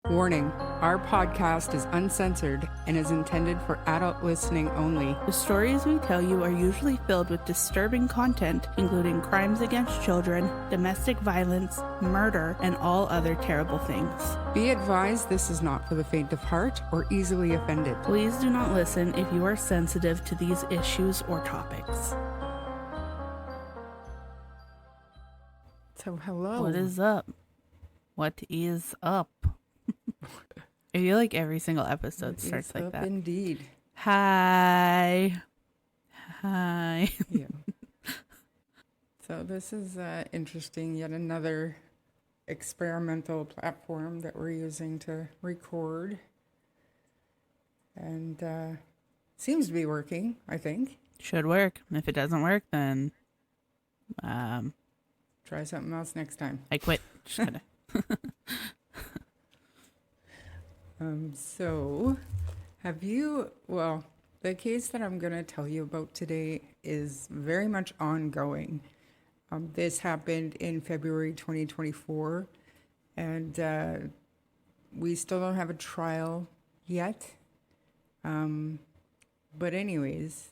Warning, our podcast is uncensored and is intended for adult listening only. The stories we tell you are usually filled with disturbing content, including crimes against children, domestic violence, murder, and all other terrible things. Be advised this is not for the faint of heart or easily offended. Please do not listen if you are sensitive to these issues or topics. So, hello. What is up? What is up? I feel like every single episode starts like that. Indeed. Hi. Yeah. So this is interesting. Yet another experimental platform that we're using to record. And seems to be working, I think. Should work. If it doesn't work, then try something else next time. I quit. Just kidding. So, the case that I'm going to tell you about today is very much ongoing. This happened in February 2024, and we still don't have a trial yet. But anyways,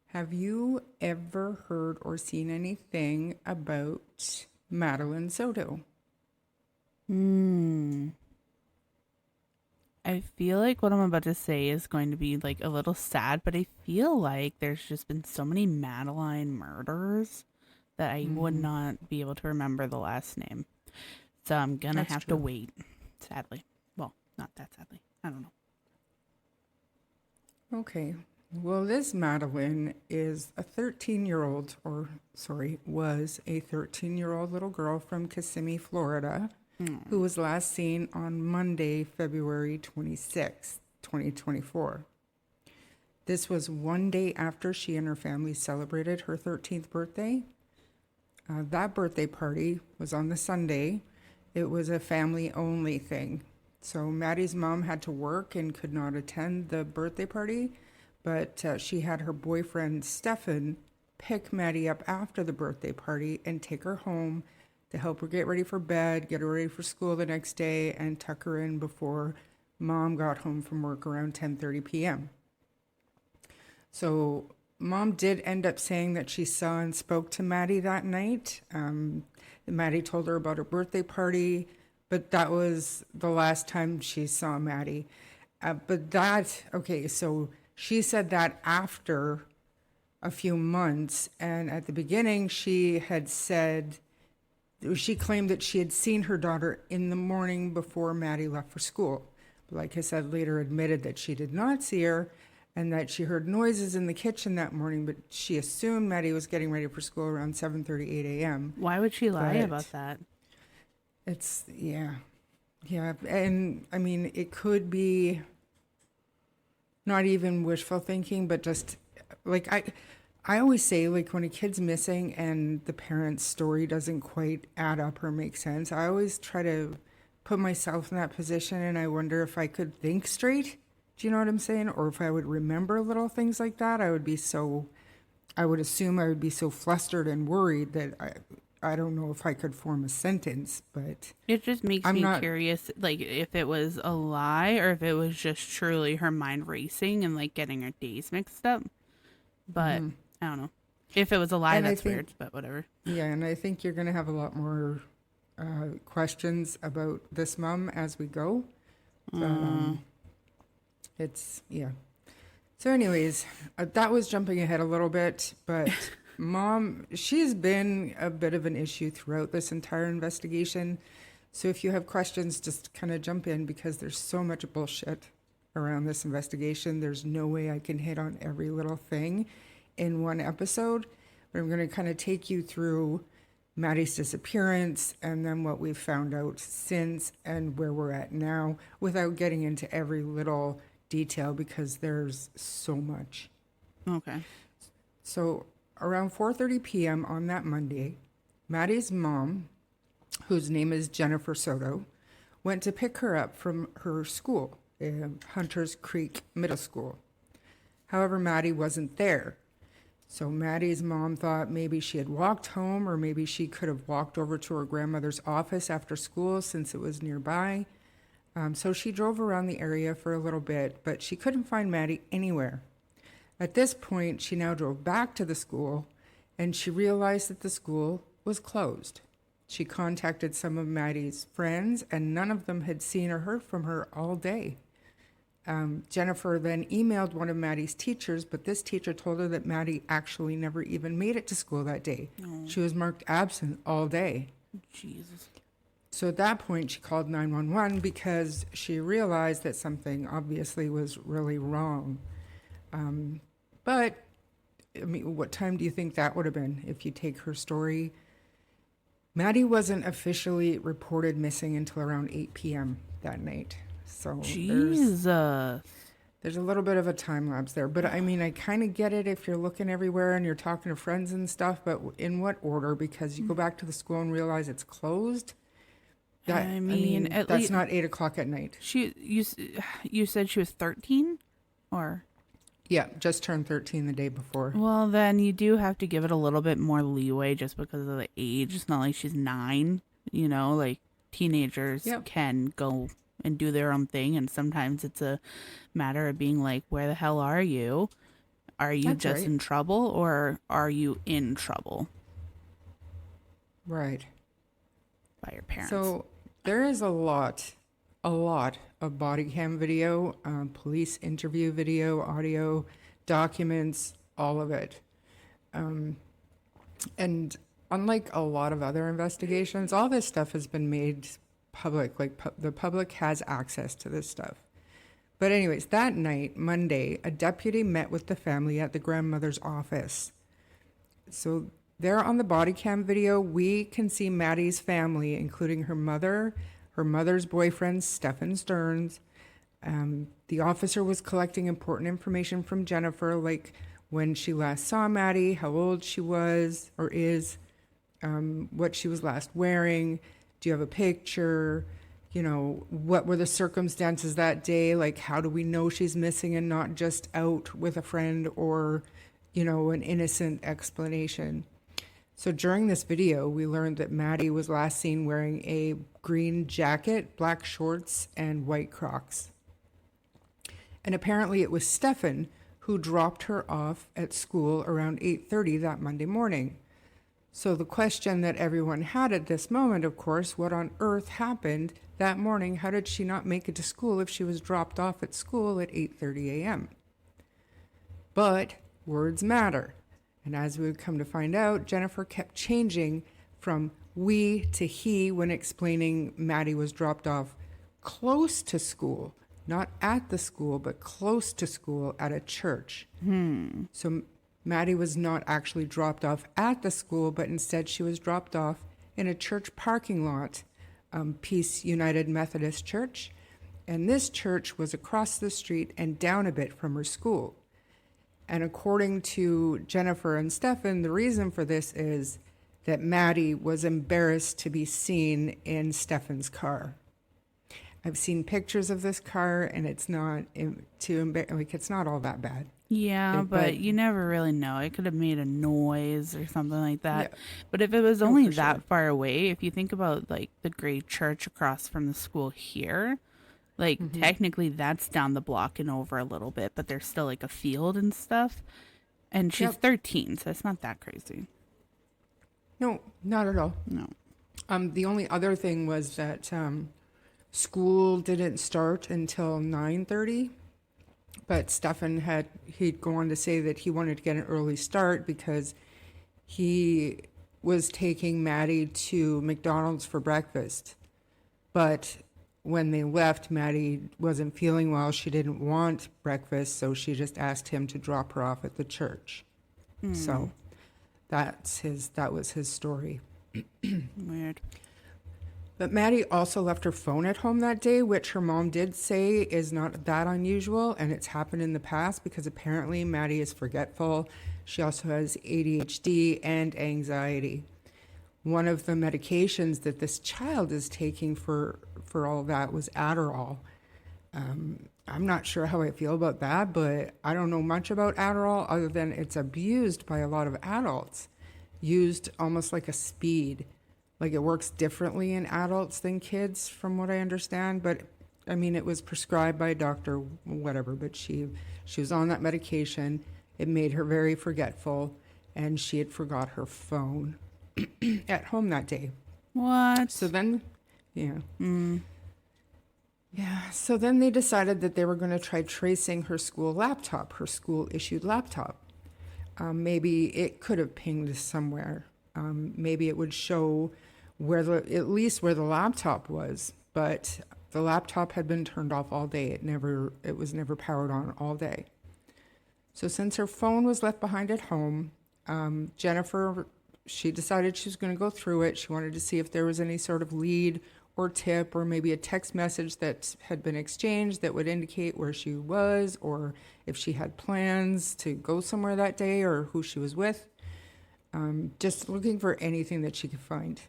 have you ever heard or seen anything about Madeline Soto? I feel like what I'm about to say is going to be like a little sad, but I feel like there's just been so many Madeline murders that I would not be able to remember the last name. So I'm going to have to wait, sadly. Well, not that sadly. I don't know. Okay. Well, this Madeline is was a 13-year-old little girl from Kissimmee, Florida, who was last seen on Monday, February 26, 2024. This was one day after she and her family celebrated her 13th birthday. That birthday party was on the Sunday. It was a family-only thing. So Maddie's mom had to work and could not attend the birthday party, but she had her boyfriend, Stephan, pick Maddie up after the birthday party and take her home to help her get ready for bed, get her ready for school the next day, and tuck her in before mom got home from work around 10:30 p.m. So mom did end up saying that she saw and spoke to Maddie that night. Maddie told her about her birthday party, but that was the last time she saw Maddie. So she said that after a few months, and at the beginning she claimed that she had seen her daughter in the morning before Maddie left for school. Like I said, later admitted that she did not see her and that she heard noises in the kitchen that morning, but she assumed Maddie was getting ready for school around 7:38 a.m. Why would she lie about that? Yeah. And I mean, it could be not even wishful thinking, but just like I always say, like, when a kid's missing and the parent's story doesn't quite add up or make sense, I always try to put myself in that position, and I wonder if I could think straight. Do you know what I'm saying? Or if I would remember little things like that, I would assume I would be so flustered and worried that I don't know if I could form a sentence, but it just makes me curious, like, if it was a lie or if it was just truly her mind racing and like getting her days mixed up. But I don't know. If it was a lie, that's weird, but whatever. Yeah, and I think you're going to have a lot more questions about this mom as we go. So anyways, that was jumping ahead a little bit, but mom, she's been a bit of an issue throughout this entire investigation. So if you have questions, just kind of jump in, because there's so much bullshit around this investigation. There's no way I can hit on every little thing in one episode, but I'm going to kind of take you through Maddie's disappearance and then what we've found out since and where we're at now, without getting into every little detail because there's so much. Okay. So around 4:30 p.m. on that Monday, Maddie's mom, whose name is Jennifer Soto, went to pick her up from her school, Hunters Creek Middle School. However, Maddie wasn't there. So Maddie's mom thought maybe she had walked home, or maybe she could have walked over to her grandmother's office after school since it was nearby. So she drove around the area for a little bit, but she couldn't find Maddie anywhere. At this point, she now drove back to the school, and she realized that the school was closed. She contacted some of Maddie's friends, and none of them had seen or heard from her all day. Jennifer then emailed one of Maddie's teachers, but this teacher told her that Maddie actually never even made it to school that day. Oh. She was marked absent all day. Jesus. So at that point, she called 911 because she realized that something obviously was really wrong. But, I mean, what time do you think that would have been if you take her story? Maddie wasn't officially reported missing until around 8 p.m. that night. So Jesus. there's a little bit of a time lapse there. But I mean, I kind of get it if you're looking everywhere and you're talking to friends and stuff, but in what order? Because you go back to the school and realize it's closed. That, I mean, at that's least not 8 o'clock at night. you said she was 13, or? Yeah, just turned 13 the day before. Well, then you do have to give it a little bit more leeway just because of the age. It's not like she's 9, like teenagers Yep. can go and do their own thing. And sometimes it's a matter of being like, where the hell are you? Are you That's just right. in trouble, or are you in trouble Right. by your parents? So there is a lot of body cam video, police interview video, audio, documents, all of it. And unlike a lot of other investigations, all this stuff has been made public. Like the public has access to this stuff. But anyways, that night, Monday, a deputy met with the family at the grandmother's office. So there on the body cam video, we can see Maddie's family, including her mother, her mother's boyfriend, Stephan Sterns. The officer was collecting important information from Jennifer, like when she last saw Maddie, how old she was or is, what she was last wearing. Do you have a picture? What were the circumstances that day? Like, how do we know she's missing and not just out with a friend or, an innocent explanation? So during this video, we learned that Maddie was last seen wearing a green jacket, black shorts, and white Crocs. And apparently it was Stephan who dropped her off at school around 8:30 that Monday morning. So the question that everyone had at this moment, of course, what on earth happened that morning? How did she not make it to school if she was dropped off at school at 8:30 a.m.? But words matter. And as we would come to find out, Jennifer kept changing from we to he when explaining Maddie was dropped off close to school, not at the school, but close to school at a church. So Maddie was not actually dropped off at the school, but instead she was dropped off in a church parking lot, Peace United Methodist Church. And this church was across the street and down a bit from her school. And according to Jennifer and Stephan, the reason for this is that Maddie was embarrassed to be seen in Stephan's car. I've seen pictures of this car, and it's not it's not all that bad. Yeah, But but you never really know. It could have made a noise or something like that. Yeah. But if it was only for that sure. far away, if you think about like the great church across from the school here, like technically that's down the block and over a little bit, but there's still like a field and stuff. And she's Yep. 13, so it's not that crazy. No, not at all. No. The only other thing was that school didn't start until 9:30, but Stephan he'd go on to say that he wanted to get an early start because he was taking Maddie to McDonald's for breakfast. But when they left, Maddie wasn't feeling well. She didn't want breakfast, so she just asked him to drop her off at the church. So that was his story. Weird. But Maddie also left her phone at home that day, which her mom did say is not that unusual, and it's happened in the past because apparently Maddie is forgetful. She also has ADHD and anxiety. One of the medications that this child is taking for all that was Adderall. I'm not sure how I feel about that, but I don't know much about Adderall other than it's abused by a lot of adults, used almost like a speed. Like it works differently in adults than kids, from what I understand, but I mean, it was prescribed by a doctor, whatever, but she was on that medication. It made her very forgetful, and she had forgot her phone at home that day. What? So then, yeah. Yeah, so then they decided that they were going to try tracing her school laptop, her school-issued laptop. Maybe it could have pinged somewhere. Maybe it would show at least where the laptop was, but the laptop had been turned off all day. It was never powered on all day. So since her phone was left behind at home, Jennifer, she decided she was going to go through it. She wanted to see if there was any sort of lead or tip or maybe a text message that had been exchanged that would indicate where she was or if she had plans to go somewhere that day or who she was with. Just looking for anything that she could find.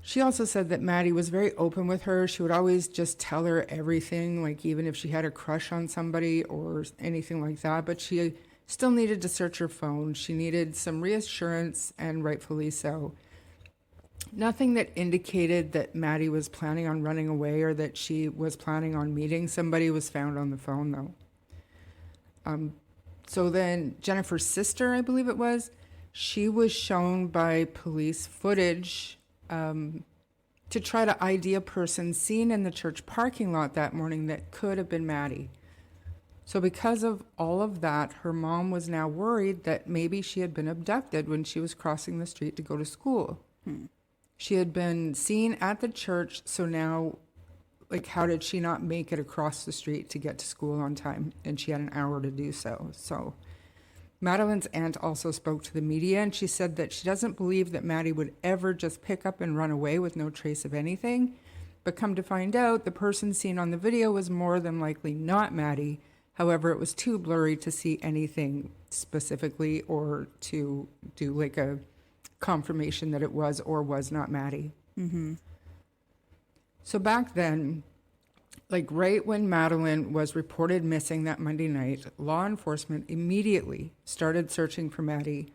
She also said that Maddie was very open with her. She would always just tell her everything, like even if she had a crush on somebody or anything like that, but she still needed to search her phone. She needed some reassurance, and rightfully so. Nothing that indicated that Maddie was planning on running away or that she was planning on meeting somebody was found on the phone, though. So then Jennifer's sister, I believe it was, she was shown by police footage to try to ID a person seen in the church parking lot that morning that could have been Maddie. So because of all of that, her mom was now worried that maybe she had been abducted when she was crossing the street to go to school. She had been seen at the church, so now, like, how did she not make it across the street to get to school on time? And she had an hour to do so. So Madeline's aunt also spoke to the media, and she said that she doesn't believe that Maddie would ever just pick up and run away with no trace of anything. But come to find out, the person seen on the video was more than likely not Maddie. However, it was too blurry to see anything specifically or to do like a confirmation that it was or was not Maddie. So back then, like right when Madeline was reported missing that Monday night, law enforcement immediately started searching for Maddie.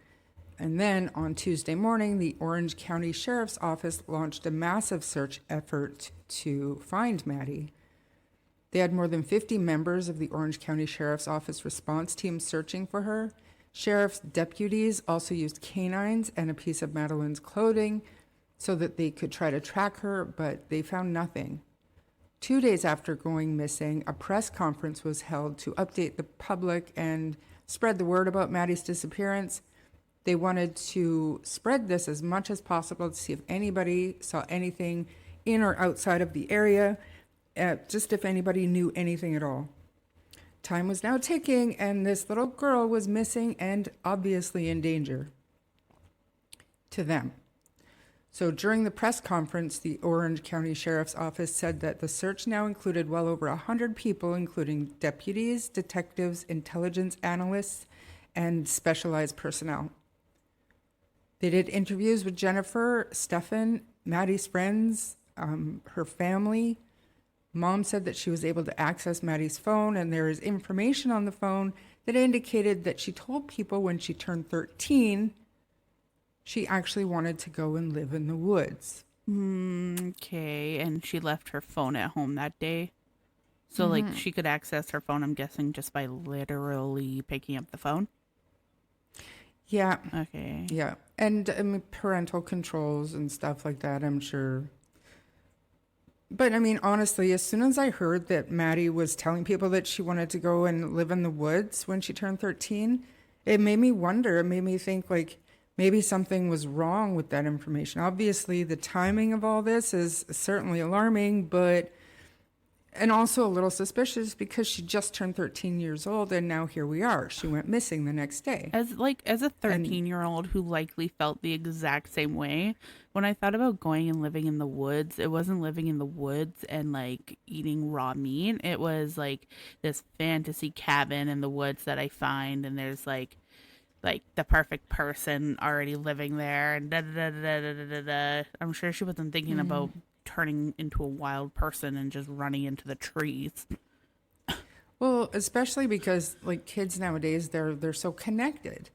And then on Tuesday morning, the Orange County Sheriff's Office launched a massive search effort to find Maddie. They had more than 50 members of the Orange County Sheriff's Office response team searching for her. Sheriff's deputies also used canines and a piece of Madeline's clothing so that they could try to track her, but they found nothing. 2 days after going missing, a press conference was held to update the public and spread the word about Maddie's disappearance. They wanted to spread this as much as possible to see if anybody saw anything in or outside of the area, just if anybody knew anything at all. Time was now ticking, and this little girl was missing and obviously in danger to them. So during the press conference, the Orange County Sheriff's Office said that the search now included well over 100 people, including deputies, detectives, intelligence analysts, and specialized personnel. They did interviews with Jennifer, Stephan, Maddie's friends, her family. Mom said that she was able to access Maddie's phone, and there is information on the phone that indicated that she told people when she turned 13, she actually wanted to go and live in the woods. Okay, and she left her phone at home that day. So, like, she could access her phone, I'm guessing, just by literally picking up the phone? Yeah. Okay. Yeah. And I mean, parental controls and stuff like that, I'm sure. But I mean, honestly, as soon as I heard that Maddie was telling people that she wanted to go and live in the woods when she turned 13, it made me wonder. It made me think, like, maybe something was wrong with that information. Obviously, the timing of all this is certainly alarming, and also a little suspicious because she just turned 13 years old, and now here we are. She went missing the next day. As a 13-year-old who likely felt the exact same way, when I thought about going and living in the woods, it wasn't living in the woods and like eating raw meat. It was like this fantasy cabin in the woods that I find, and there's like the perfect person already living there, and da da da da da da da. I'm sure she wasn't thinking about turning into a wild person and just running into the trees. Well, especially because like kids nowadays, they're so connected.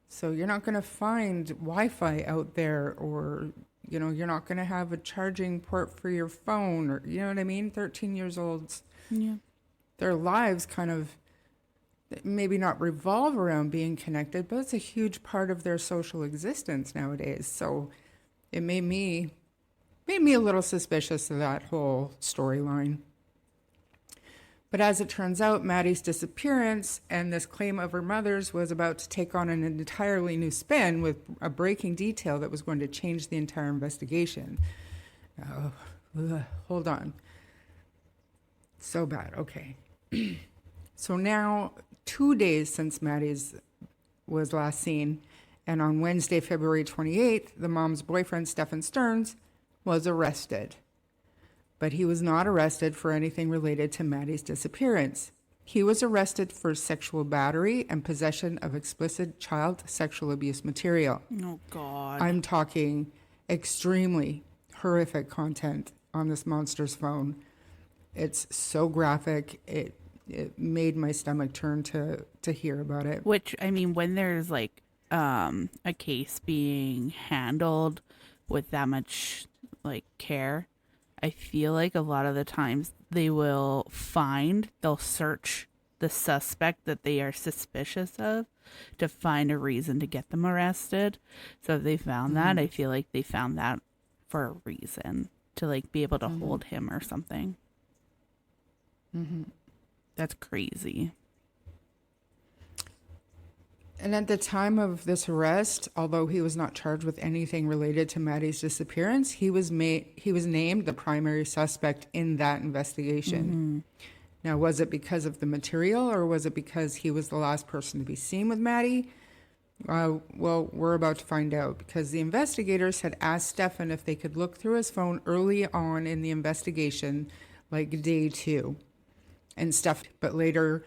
So you're not going to find Wi-Fi out there or you're not going to have a charging port for your phone, or, you know what I mean? 13 years olds, Yeah. their lives kind of maybe not revolve around being connected, but it's a huge part of their social existence nowadays. So it made me a little suspicious of that whole storyline. But as it turns out, Maddie's disappearance and this claim of her mother's was about to take on an entirely new spin with a breaking detail that was going to change the entire investigation. Hold on. So bad. Okay. So now, 2 days since Maddie's was last seen, and on Wednesday, February 28th, the mom's boyfriend, Stephan Sterns, was arrested. But he was not arrested for anything related to Maddie's disappearance. He was arrested for sexual battery and possession of explicit child sexual abuse material. Oh, God. I'm talking extremely horrific content on this monster's phone. It's so graphic. It made my stomach turn to hear about it. Which, I mean, when there's like a case being handled with that much like care, I feel like a lot of the times they'll search the suspect that they are suspicious of to find a reason to get them arrested. So if they found that, I feel like they found that for a reason to like be able to hold him or something. That's crazy. And at the time of this arrest, although he was not charged with anything related to Maddie's disappearance, he was named the primary suspect in that investigation. Now, was it because of the material, or was it because he was the last person to be seen with Maddie? Well, we're about to find out, because the investigators had asked Stephan if they could look through his phone early on in the investigation, like day 2. And but later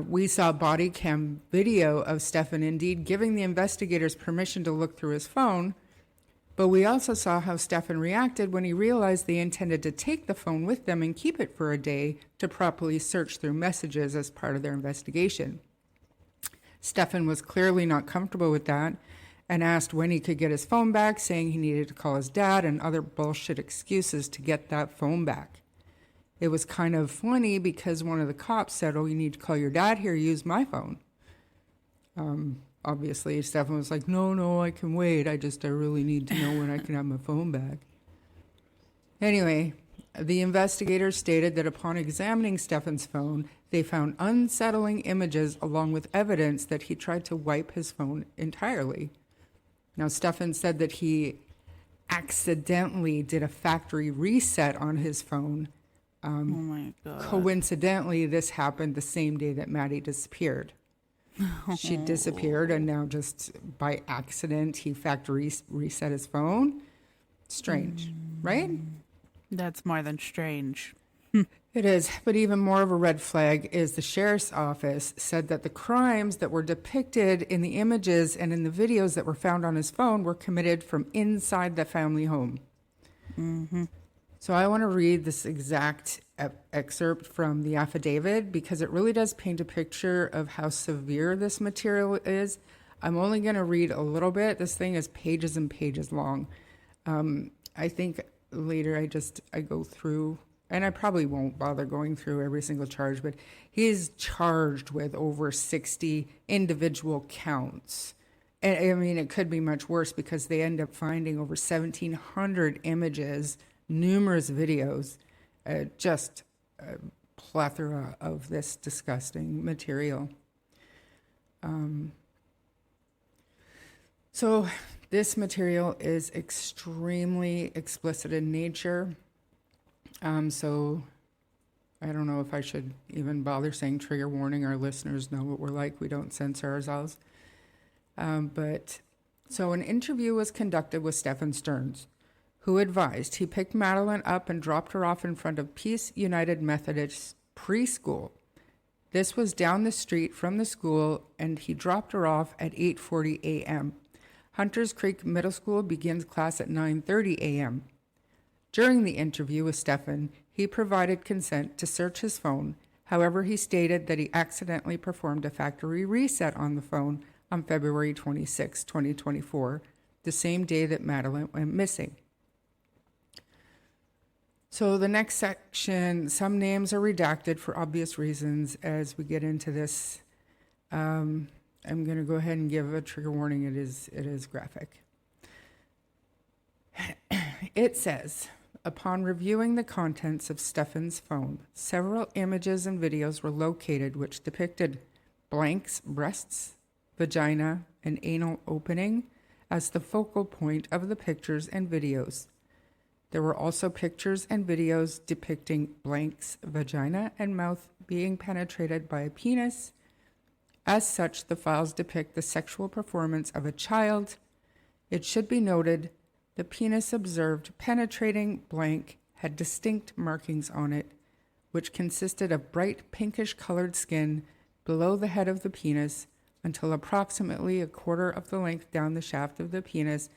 we saw body cam video of Stephan indeed giving the investigators permission to look through his phone, but we also saw how Stephan reacted when he realized they intended to take the phone with them and keep it for a day to properly search through messages as part of their investigation. Stephan was clearly not comfortable with that and asked when he could get his phone back, saying he needed to call his dad and other bullshit excuses to get that phone back. It was kind of funny because one of the cops said, "Oh, you need to call your dad here, use my phone." Obviously, Stephan was like, no, I can wait. I really need to know when I can have my phone back. Anyway, the investigators stated that upon examining Stephan's phone, they found unsettling images along with evidence that he tried to wipe his phone entirely. Now, Stephan said that he accidentally did a factory reset on his phone. Oh my God. Coincidentally, this happened the same day that Maddie disappeared. She disappeared, and now just by accident, he factory reset his phone. Strange, right? That's more than strange. It is, but even more of a red flag is the sheriff's office said that the crimes that were depicted in the images and in the videos that were found on his phone were committed from inside the family home. So I want to read this exact excerpt from the affidavit because it really does paint a picture of how severe this material is. I'm only going to read a little bit. This thing is pages and pages long. I think later I go through, and I probably won't bother going through every single charge, but he's charged with over 60 individual counts. And I mean, it could be much worse because they end up finding over 1,700 images, numerous videos, just a plethora of this disgusting material. So this material is extremely explicit in nature. So I don't know if I should even bother saying trigger warning. Our listeners know what we're like. We don't censor ourselves. But so an interview was conducted with Stephan Sterns, who advised he picked Madeline up and dropped her off in front of Peace United Methodist Preschool. This was down the street from the school, and he dropped her off at 8:40 a.m. Hunters Creek Middle School begins class at 9:30 a.m. During the interview with Stephan, he provided consent to search his phone. However, he stated that he accidentally performed a factory reset on the phone on February 26, 2024, the same day that Madeline went missing. So the next section, some names are redacted for obvious reasons. As we get into this, I'm going to go ahead and give a trigger warning. It is graphic. It says, upon reviewing the contents of Stephan's phone, several images and videos were located which depicted blanks, breasts, vagina, and anal opening as the focal point of the pictures and videos. There were also pictures and videos depicting blanks, vagina, and mouth being penetrated by a penis. As such, the files depict the sexual performance of a child. It should be noted the penis observed penetrating blank had distinct markings on it, which consisted of bright pinkish colored skin below the head of the penis until approximately a quarter of the length down the shaft of the penis.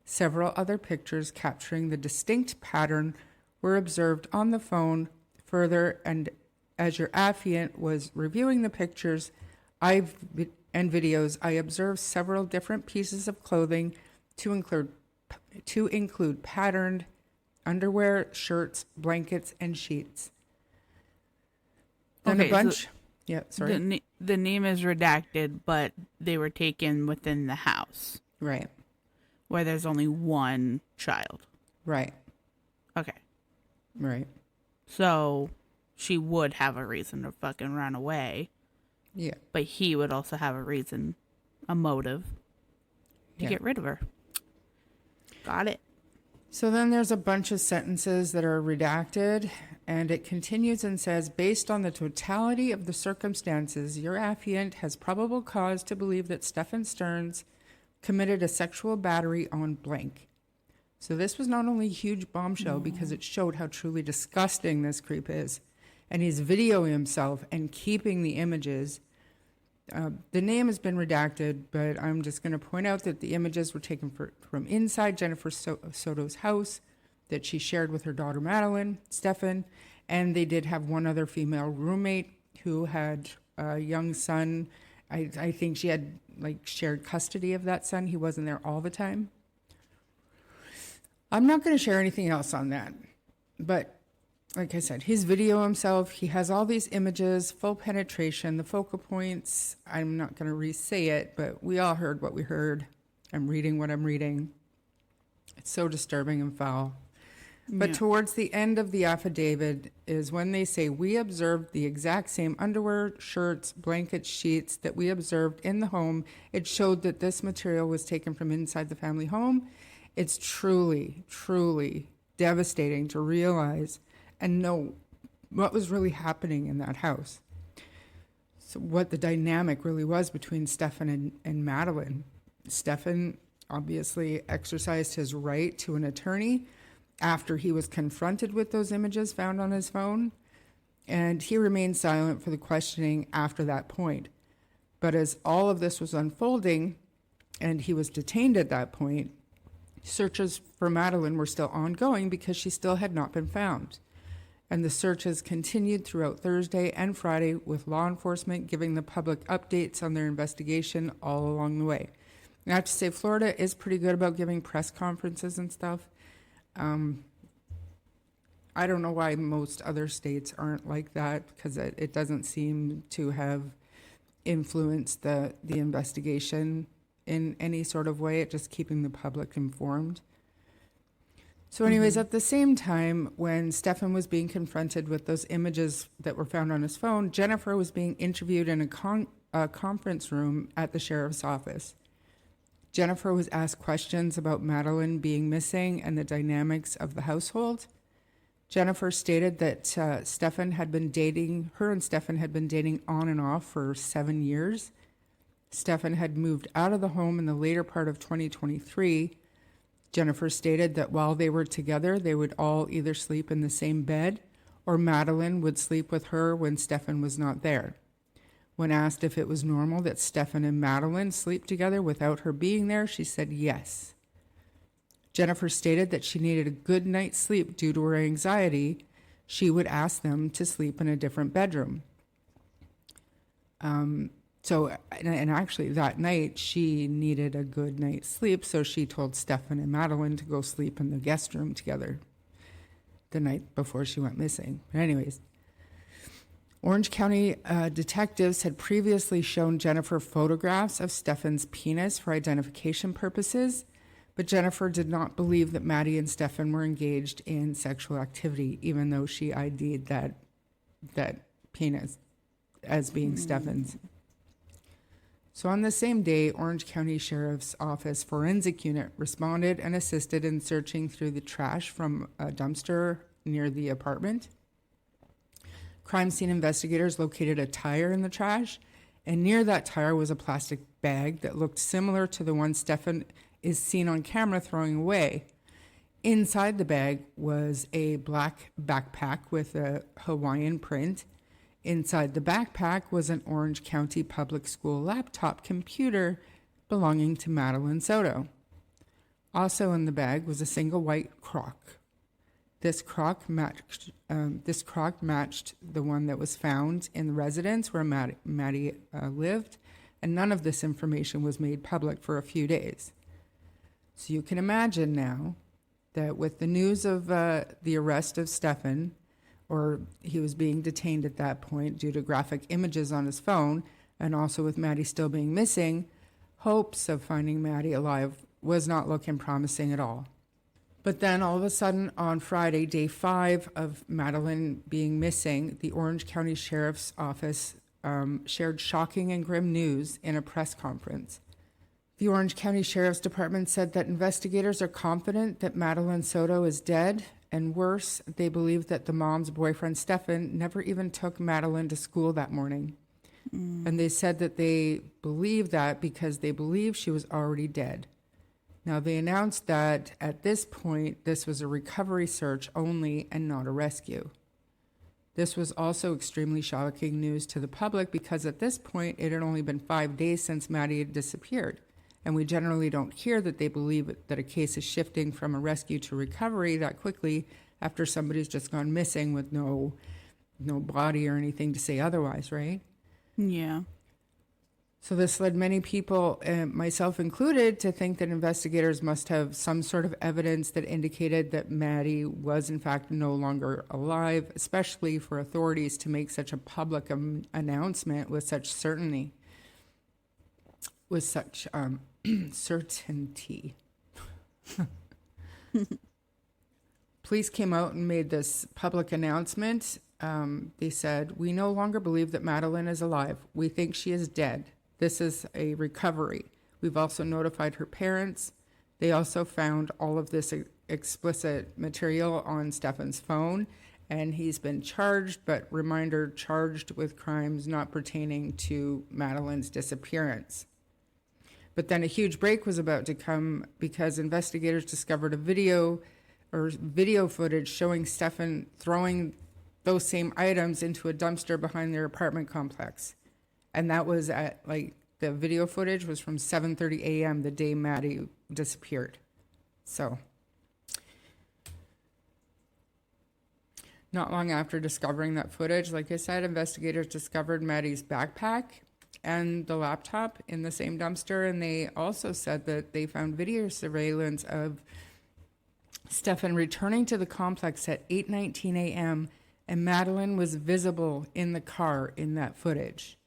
Several other pictures capturing the distinct pattern were observed on the phone. Further, and as your affiant was reviewing the pictures and videos, I observed several different pieces of clothing to include patterned underwear, shirts, blankets, and sheets. Then Okay, a bunch. so Yeah, sorry. the name is redacted, but they were taken within the house Right, where there's only one child. right, Okay. right. So she would have a reason to fucking run away, Yeah, but he would also have a reason, a motive to yeah. get rid of her. Got it. So then there's a bunch of sentences that are redacted, and it continues and says, based on the totality of the circumstances, your affiant has probable cause to believe that Stephan Sterns committed a sexual battery on blank. So this was not only a huge bombshell because it showed how truly disgusting this creep is, and he's videoing himself and keeping the images. The name has been redacted, but I'm just going to point out that the images were taken from inside Jennifer Soto's house that she shared with her daughter Madeline, Stephan, and they did have one other female roommate who had a young son. I think she had shared custody of that son. He wasn't there all the time. I'm not going to share anything else on that, but like I said, he's video himself. He has all these images, full penetration, the focal points. I'm not going to re-say it, but we all heard what we heard. I'm reading what I'm reading. It's so disturbing and foul. But towards the end of the affidavit is when they say, we observed the exact same underwear, shirts, blankets, sheets that we observed in the home. It showed that this material was taken from inside the family home. It's truly, truly devastating to realize and know what was really happening in that house. So what the dynamic really was between Stephan and Madeline. Stephan obviously exercised his right to an attorney after he was confronted with those images found on his phone, and he remained silent for the questioning after that point. But as all of this was unfolding and he was detained at that point, searches for Madeline were still ongoing because she still had not been found. And the searches continued throughout Thursday and Friday, with law enforcement giving the public updates on their investigation all along the way. And I have to say, Florida is pretty good about giving press conferences and stuff. I don't know why most other states aren't like that, because it doesn't seem to have influenced the investigation in any sort of way. It's just keeping the public informed. So anyways, at the same time, when Stephan was being confronted with those images that were found on his phone, Jennifer was being interviewed in a conference room at the sheriff's office. Jennifer was asked questions about Madeline being missing and the dynamics of the household. Jennifer stated that her and Stephan had been dating on and off for 7 years. Stephan had moved out of the home in the later part of 2023. Jennifer stated that while they were together, they would all either sleep in the same bed or Madeline would sleep with her when Stephan was not there. When asked if it was normal that Stephan and Madeline sleep together without her being there, she said yes. Jennifer stated that she needed a good night's sleep due to her anxiety. She would ask them to sleep in a different bedroom. So, and actually that night she needed a good night's sleep, so she told Stephan and Madeline to go sleep in the guest room together the night before she went missing. But anyways, Orange County detectives had previously shown Jennifer photographs of Stephan's penis for identification purposes, but Jennifer did not believe that Maddie and Stephan were engaged in sexual activity, even though she ID'd that penis as being Stephan's. So on the same day, Orange County Sheriff's Office Forensic Unit responded and assisted in searching through the trash from a dumpster near the apartment. Crime scene investigators located a tire in the trash, and near that tire was a plastic bag that looked similar to the one Stephan is seen on camera throwing away. Inside the bag was a black backpack with a Hawaiian print. Inside the backpack was an Orange County Public School laptop computer belonging to Madeline Soto. Also in the bag was a single white crock. This crock matched the one that was found in the residence where Maddie lived, and none of this information was made public for a few days. So you can imagine now that with the news of the arrest of Stephan, or he was being detained at that point due to graphic images on his phone, and also with Maddie still being missing, hopes of finding Maddie alive was not looking promising at all. But then all of a sudden on Friday, day 5 of Madeline being missing, the Orange County Sheriff's Office shared shocking and grim news in a press conference. The Orange County Sheriff's Department said that investigators are confident that Madeline Soto is dead, and worse, they believe that the mom's boyfriend, Stephan, never even took Madeline to school that morning. And they said that they believe that because they believe she was already dead. Now, they announced that at this point, this was a recovery search only and not a rescue. This was also extremely shocking news to the public because at this point, it had only been 5 days since Maddie had disappeared. And we generally don't hear that they believe that a case is shifting from a rescue to recovery that quickly after somebody's just gone missing with no body or anything to say otherwise, right? Yeah. So this led many people, myself included, to think that investigators must have some sort of evidence that indicated that Maddie was in fact no longer alive, especially for authorities to make such a public announcement with such certainty. With such certainty. Police came out and made this public announcement. They said, "We no longer believe that Madeline is alive. We think she is dead. This is a recovery. We've also notified her parents. They also found all of this explicit material on Stephan's phone, and he's been charged, but reminder, charged with crimes not pertaining to Madeline's disappearance." But then a huge break was about to come because investigators discovered a video footage showing Stephan throwing those same items into a dumpster behind their apartment complex. And that was the video footage was from 7:30 a.m. the day Maddie disappeared. So not long after discovering that footage, like I said, investigators discovered Maddie's backpack and the laptop in the same dumpster, and they also said that they found video surveillance of Stephan returning to the complex at 8:19 a.m., and Madeline was visible in the car in that footage.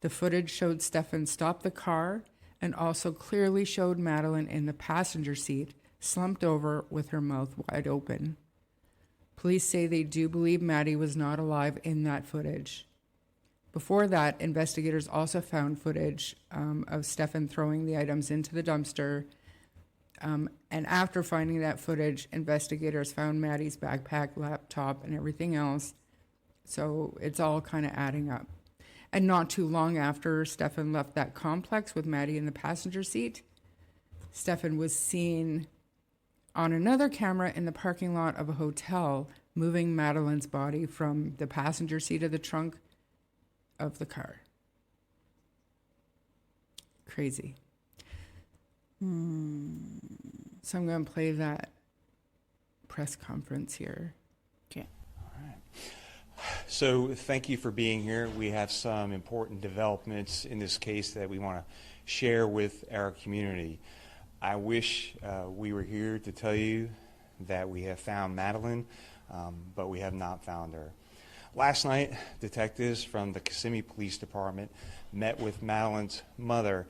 The footage showed Stephan stop the car and also clearly showed Madeline in the passenger seat, slumped over with her mouth wide open. Police say they do believe Maddie was not alive in that footage. Before that, investigators also found footage of Stephan throwing the items into the dumpster. And after finding that footage, investigators found Maddie's backpack, laptop, and everything else. So it's all kind of adding up. And not too long after Stephan left that complex with Maddie in the passenger seat, Stephan was seen on another camera in the parking lot of a hotel moving Madeline's body from the passenger seat of the trunk of the car. Crazy. So I'm going to play that press conference here. Okay. All right. So thank you for being here. We have some important developments in this case that we want to share with our community. I wish we were here to tell you that we have found Madeline, but we have not found her. Last night, detectives from the Kissimmee Police Department met with Madeline's mother,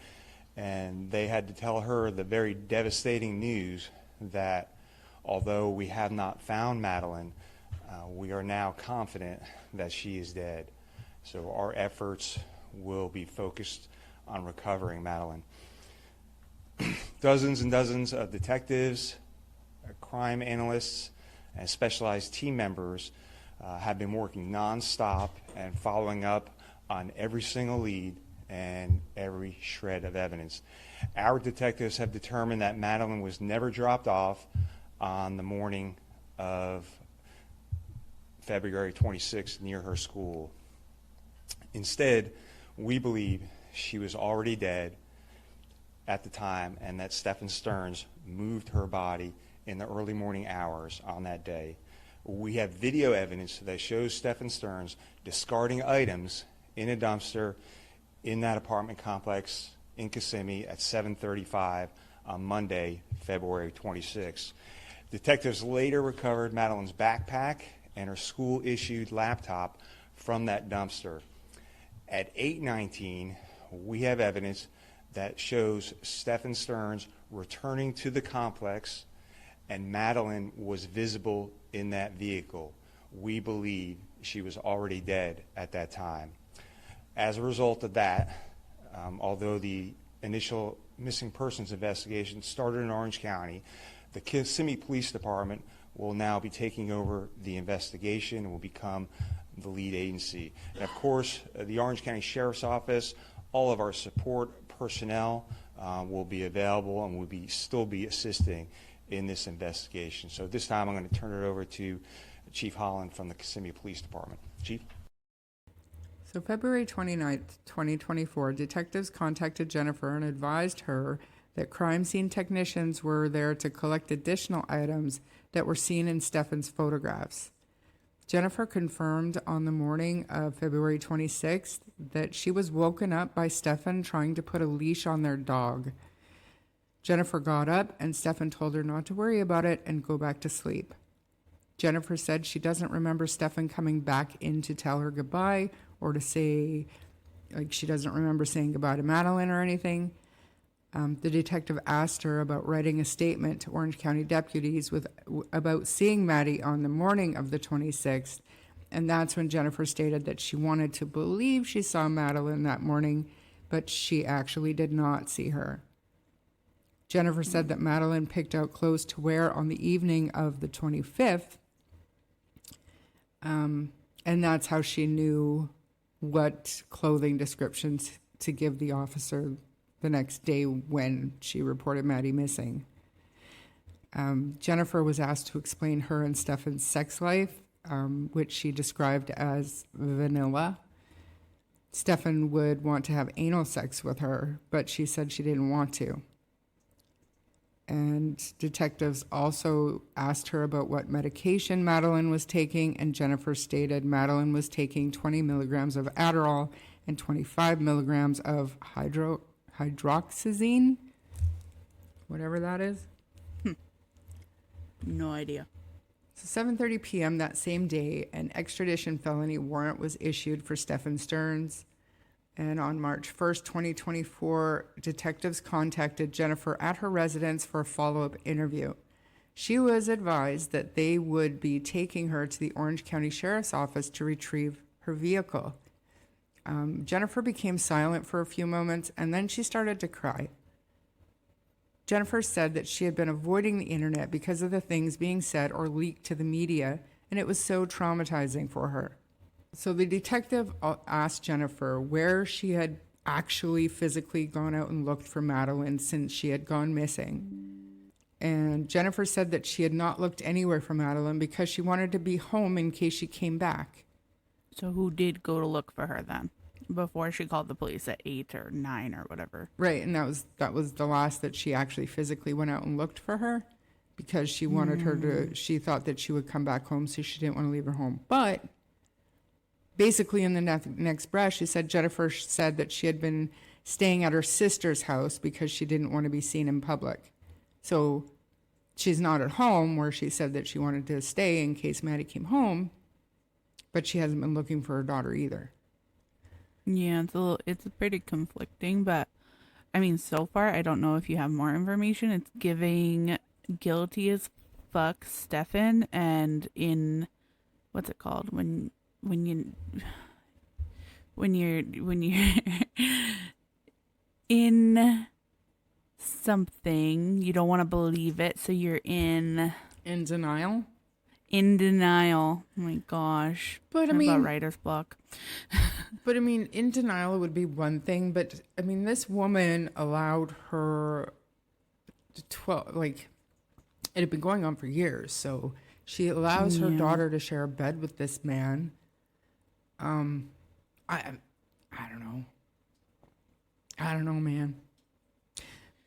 and they had to tell her the very devastating news that although we have not found Madeline, we are now confident that she is dead. So our efforts will be focused on recovering Madeline. Dozens and dozens of detectives, crime analysts, and specialized team members have been working nonstop and following up on every single lead and every shred of evidence. Our detectives have determined that Madeline was never dropped off on the morning of February 26th near her school. Instead, we believe she was already dead at the time and that Stephan Sterns moved her body in the early morning hours on that day. We have video evidence that shows Stephan Sterns discarding items in a dumpster in that apartment complex in Kissimmee at 7:35 on Monday, February 26th. Detectives later recovered Madeline's backpack and her school-issued laptop from that dumpster. At 8:19, we have evidence that shows Stephan Sterns returning to the complex, and Madeline was visible in that vehicle. We believe she was already dead at that time. As a result of that, although the initial missing persons investigation started in Orange County, the Kissimmee Police Department will now be taking over the investigation and will become the lead agency. And of course, the Orange County Sheriff's Office, all of our support personnel will be available and will still be assisting in this investigation. So at this time, I'm going to turn it over to Chief Holland from the Kissimmee Police Department. Chief? So February 29th, 2024, detectives contacted Jennifer and advised her that crime scene technicians were there to collect additional items that were seen in Stephan's photographs. Jennifer confirmed on the morning of February 26th that she was woken up by Stephan trying to put a leash on their dog. Jennifer got up and Stephan told her not to worry about it and go back to sleep. Jennifer said she doesn't remember Stephan coming back in to tell her goodbye or to say, she doesn't remember saying goodbye to Madeline or anything. The detective asked her about writing a statement to Orange County deputies about seeing Maddie on the morning of the 26th, and that's when Jennifer stated that she wanted to believe she saw Madeline that morning, but she actually did not see her. Jennifer said that Madeline picked out clothes to wear on the evening of the 25th, and that's how she knew what clothing descriptions to give the officer the next day when she reported Maddie missing. Jennifer was asked to explain her and Stephan's sex life, which she described as vanilla. Stephan would want to have anal sex with her, but she said she didn't want to. And detectives also asked her about what medication Madeline was taking, and Jennifer stated Madeline was taking 20 milligrams of Adderall and 25 milligrams of hydroxyzine, whatever that is. No idea. So 7:30 p.m. that same day, an extradition felony warrant was issued for Stephan Sterns. And on March 1st, 2024, detectives contacted Jennifer at her residence for a follow-up interview. She was advised that they would be taking her to the Orange County Sheriff's Office to retrieve her vehicle. Jennifer became silent for a few moments, and then she started to cry. Jennifer said that she had been avoiding the internet because of the things being said or leaked to the media, and it was so traumatizing for her. So the detective asked Jennifer where she had actually physically gone out and looked for Madeline since she had gone missing. And Jennifer said that she had not looked anywhere for Madeline because she wanted to be home in case she came back. So who did go to look for her then? Before she called the police at 8 or 9 or whatever. Right, and that was the last that she actually physically went out and looked for her because she wanted her to, she thought that she would come back home, so she didn't want to leave her home. But basically in the next breath, she said Jennifer said that she had been staying at her sister's house because she didn't want to be seen in public. So she's not at home, where she said that she wanted to stay in case Maddie came home, but she hasn't been looking for her daughter either. Yeah, it's pretty conflicting, but I mean, so far, I don't know if you have more information. It's giving guilty as fuck Stephan, and in, what's it called? When you're in something, you don't want to believe it, so you're in denial. In denial. Oh my gosh. But I Talk mean, about writer's block. But I mean, in denial would be one thing, but I mean, this woman allowed her 12, like, it had been going on for years. So she allows her daughter to share a bed with this man. I don't know. I don't know, man.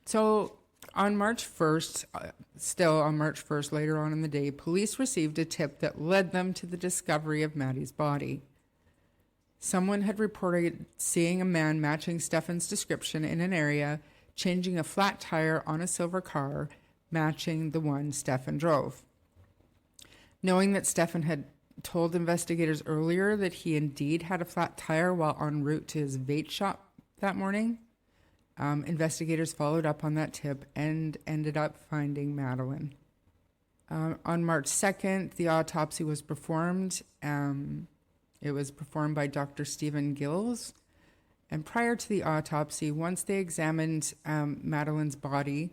So on March 1st, still on March 1st, later on in the day, police received a tip that led them to the discovery of Maddie's body. Someone had reported seeing a man matching Stephan's description in an area, changing a flat tire on a silver car, matching the one Stephan drove. Knowing that Stephan had told investigators earlier that he indeed had a flat tire while en route to his vape shop that morning, investigators followed up on that tip and ended up finding Madeline. On March 2nd, the autopsy was performed. It was performed by Dr. Stephen Gills. And prior to the autopsy, once they examined Madeline's body,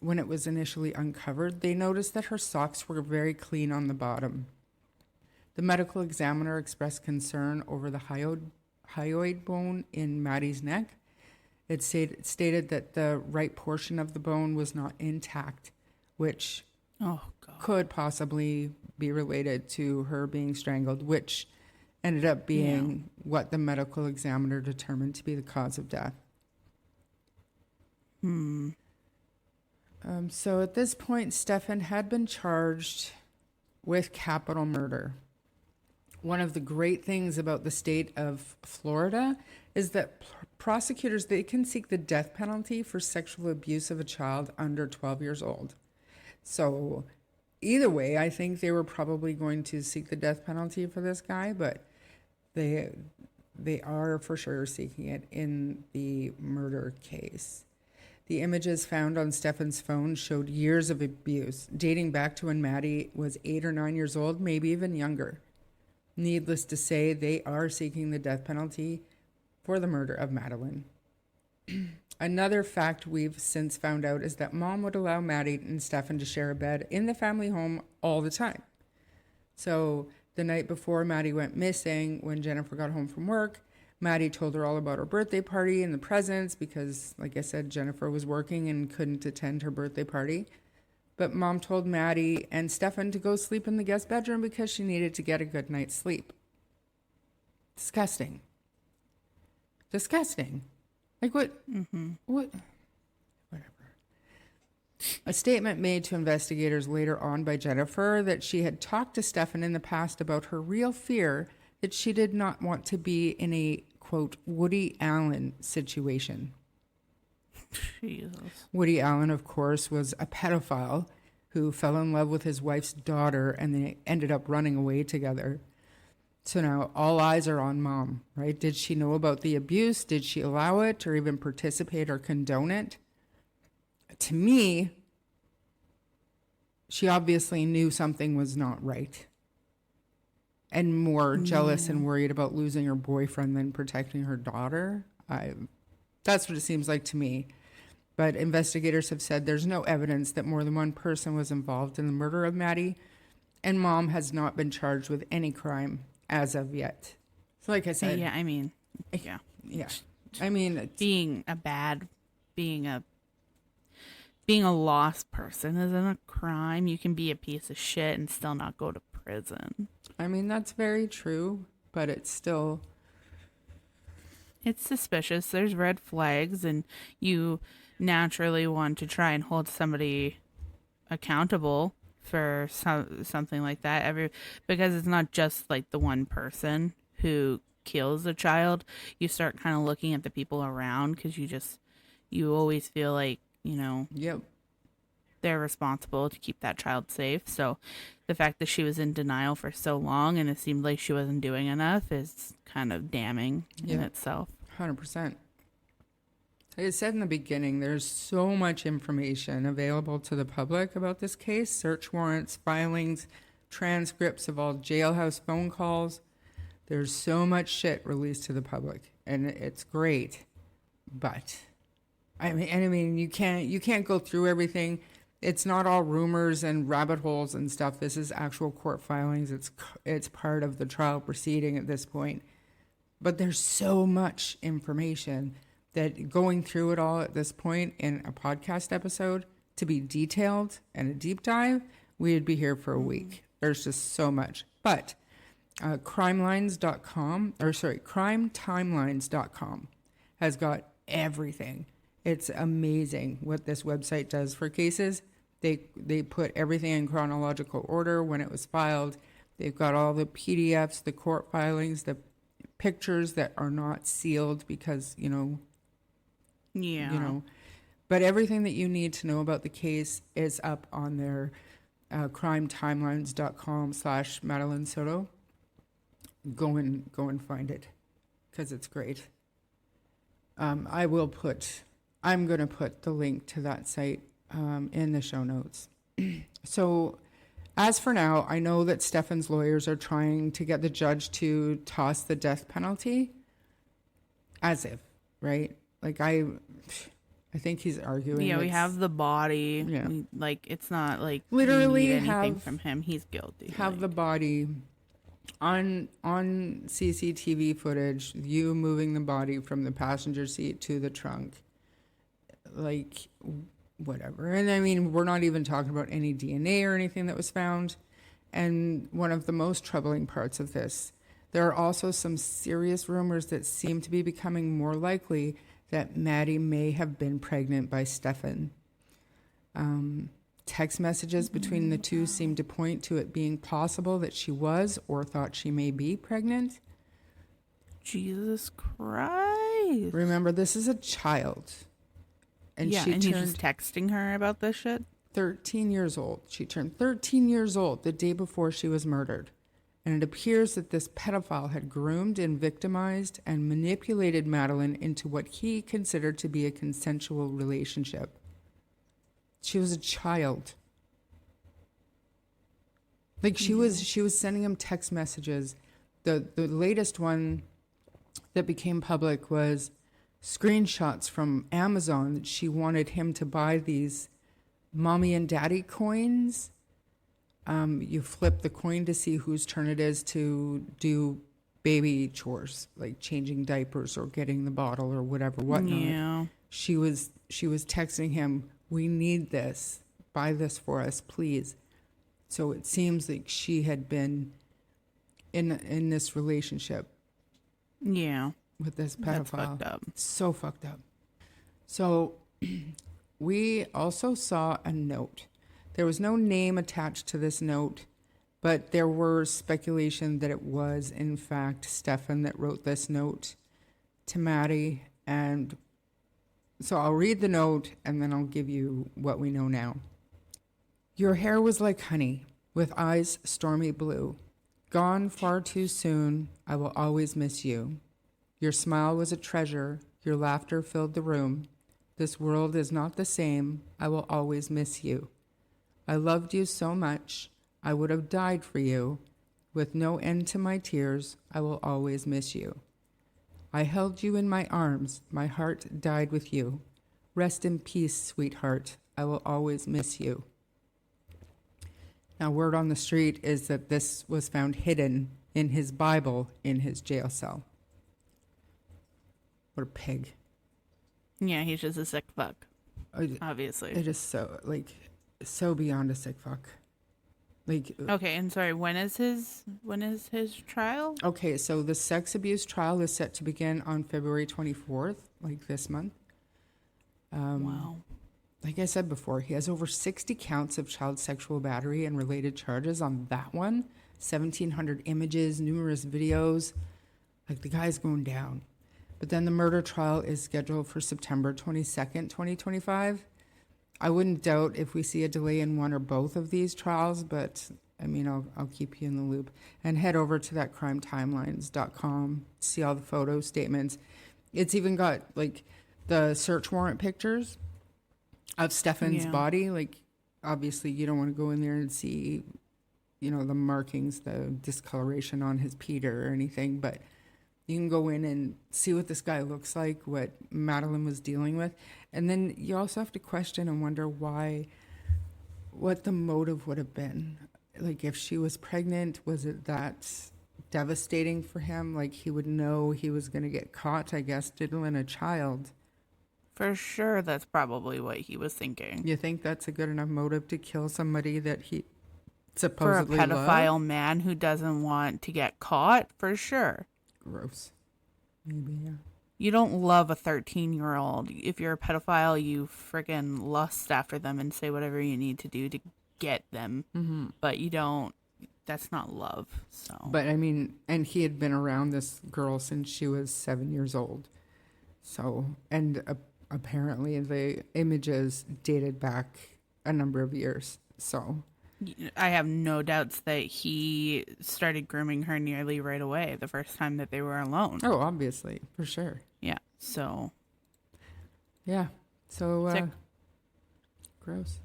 when it was initially uncovered, they noticed that her socks were very clean on the bottom. The medical examiner expressed concern over the hyoid bone in Maddie's neck. It stated that the right portion of the bone was not intact, which could possibly be related to her being strangled, which ended up being what the medical examiner determined to be the cause of death. So at this point, Stephan had been charged with capital murder. One of the great things about the state of Florida is that prosecutors, they can seek the death penalty for sexual abuse of a child under 12 years old. So either way, I think they were probably going to seek the death penalty for this guy, but they are for sure seeking it in the murder case. The images found on Stephan's phone showed years of abuse, dating back to when Maddie was 8 or 9 years old, maybe even younger. Needless to say, they are seeking the death penalty for the murder of Madeline. Another fact we've since found out is that Mom would allow Maddie and Stephan to share a bed in the family home all the time. So the night before Maddie went missing, when Jennifer got home from work, Maddie told her all about her birthday party and the presents because, like I said, Jennifer was working and couldn't attend her birthday party. But Mom told Maddie and Stephan to go sleep in the guest bedroom because she needed to get a good night's sleep. Disgusting. Disgusting. Like what? What? Whatever. A statement made to investigators later on by Jennifer that she had talked to Stephan in the past about her real fear that she did not want to be in a, quote, Woody Allen situation. Jesus. Woody Allen, of course, was a pedophile who fell in love with his wife's daughter and they ended up running away together. So now all eyes are on Mom, right? Did she know about the abuse? Did she allow it or even participate or condone it? To me, she obviously knew something was not right and more jealous and worried about losing her boyfriend than protecting her daughter. That's what it seems like to me. But investigators have said there's no evidence that more than one person was involved in the murder of Maddie, and Mom has not been charged with any crime as of yet. So like I said... Yeah, I mean, yeah. I mean... Being a lost person isn't a crime. You can be a piece of shit and still not go to prison. I mean, that's very true, but it's still... It's suspicious. There's red flags, and you naturally want to try and hold somebody accountable for something like that. Because it's not just like the one person who kills a child, you start kind of looking at the people around, because you always feel like, Yep. they're responsible to keep that child safe. So the fact that she was in denial for so long and it seemed like she wasn't doing enough is kind of damning in Yeah. itself. 100%. Like I said in the beginning, there's so much information available to the public about this case: search warrants, filings, transcripts of all jailhouse phone calls. There's so much shit released to the public, and it's great. But I mean, you can't go through everything. It's not all rumors and rabbit holes and stuff. This is actual court filings. It's part of the trial proceeding at this point. But there's so much information that going through it all at this point in a podcast episode, to be detailed and a deep dive, we'd be here for a week. There's just so much. But crime-timelines.com has got everything. It's amazing what this website does for cases. They put everything in chronological order when it was filed. They've got all the PDFs, the court filings, the pictures that are not sealed because, but everything that you need to know about the case is up on their crimetimelines.com/Madeline Soto. Go and find it because it's great. I'm going to put the link to that site in the show notes. So as for now, I know that Stephan's lawyers are trying to get the judge to toss the death penalty, as if, right? Like I think he's arguing. Yeah, we have the body. Yeah. It's not like Literally we need anything have- from him. He's guilty. Have the body on CCTV footage, you moving the body from the passenger seat to the trunk, like whatever. And I mean, we're not even talking about any DNA or anything that was found. And one of the most troubling parts of this, there are also some serious rumors that seem to be becoming more likely that Maddie may have been pregnant by Stephan. Text messages between the two seem to point to it being possible that she was or thought she may be pregnant. Jesus Christ. Remember, this is a child. And yeah, she and he's turned just texting her about this shit? 13 years old. She turned 13 years old the day before she was murdered. And it appears that this pedophile had groomed and victimized and manipulated Madeline into what he considered to be a consensual relationship. She was a child. Like she was sending him text messages. The latest one that became public was screenshots from Amazon that she wanted him to buy these mommy and daddy coins. You flip the coin to see whose turn it is to do baby chores, like changing diapers or getting the bottle or whatnot. Yeah. She was texting him, "We need this. Buy this for us, please." So it seems like she had been in this relationship Yeah. with this pedophile. That's fucked up. So fucked up. So we also saw a note. There was no name attached to this note, but there were speculation that it was, in fact, Stephan that wrote this note to Maddie. And so I'll read the note and then I'll give you what we know now. Your hair was like honey, with eyes stormy blue. Gone far too soon, I will always miss you. Your smile was a treasure, your laughter filled the room. This world is not the same, I will always miss you. I loved you so much, I would have died for you. With no end to my tears, I will always miss you. I held you in my arms, my heart died with you. Rest in peace, sweetheart, I will always miss you. Now, word on the street is that this was found hidden in his Bible in his jail cell. What a pig. Yeah, he's just a sick fuck. It Obviously. is so beyond a sick fuck. Okay, and sorry, when is his trial? Okay, so the sex abuse trial is set to begin on February 24th, like this month. Wow. Like I said before, he has over 60 counts of child sexual battery and related charges on that one. 1,700 images, numerous videos. Like, the guy's going down. But then the murder trial is scheduled for September 22nd, 2025. I wouldn't doubt if we see a delay in one or both of these trials, but I mean, I'll keep you in the loop. And head over to that crimetimelines.com, see all the photo statements. It's even got like the search warrant pictures of Stephan's body. Like, obviously you don't want to go in there and see, the markings, the discoloration on his Peter or anything, but you can go in and see what this guy looks like, what Madeline was dealing with. And then you also have to question and wonder what the motive would have been. Like, if she was pregnant, was it that devastating for him? Like, he would know he was going to get caught, I guess, diddling a child. For sure, that's probably what he was thinking. You think that's a good enough motive to kill somebody that he For a supposedly pedophile loved? man who doesn't want to get caught, for sure. Gross. Maybe, yeah. You don't love a 13-year-old. If you're a pedophile, you friggin' lust after them and say whatever you need to do to get them. Mm-hmm. But you don't, that's not love, so. But I mean, and he had been around this girl since she was 7 years old. So, and apparently the images dated back a number of years. So, I have no doubts that he started grooming her nearly right away the first time that they were alone. oh, obviously, for sure. Yeah, so. Yeah. So, Sick. gross.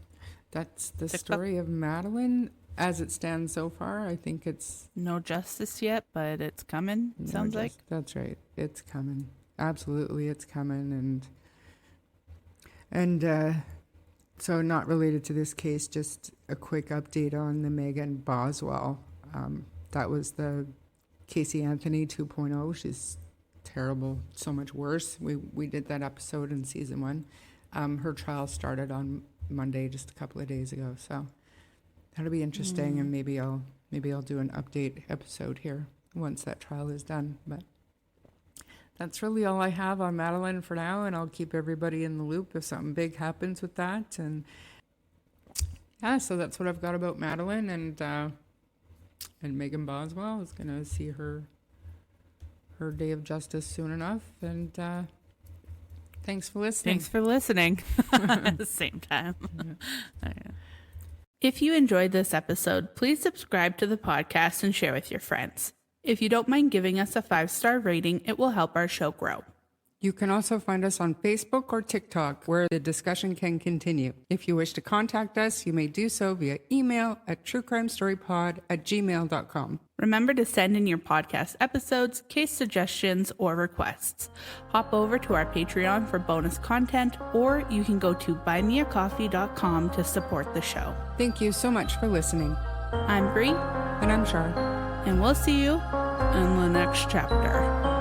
That's the Sick story of Madeline as it stands so far. I think it's No justice yet, but it's coming, sounds like. That's right. It's coming. Absolutely, it's coming. And so, not related to this case, just a quick update on the Megan Boswell. That was the Casey Anthony 2.0. She's terrible, so much worse. We did that episode in season 1. Her trial started on Monday, just a couple of days ago. So that'll be interesting, and maybe I'll do an update episode here once that trial is done. But that's really all I have on Madeline for now, and I'll keep everybody in the loop if something big happens with that. And yeah, so that's what I've got about Madeline, and Megan Boswell is going to see her day of justice soon enough. And thanks for listening. Thanks for listening at the same time. Yeah. If you enjoyed this episode, please subscribe to the podcast and share with your friends. If you don't mind giving us a 5-star rating, it will help our show grow. You can also find us on Facebook or TikTok, where the discussion can continue. If you wish to contact us, you may do so via email at truecrimestorypod@gmail.com. Remember to send in your podcast episodes, case suggestions, or requests. Hop over to our Patreon for bonus content, or you can go to buymeacoffee.com to support the show. Thank you so much for listening. I'm Bree, And I'm Char. and we'll see you in the next chapter.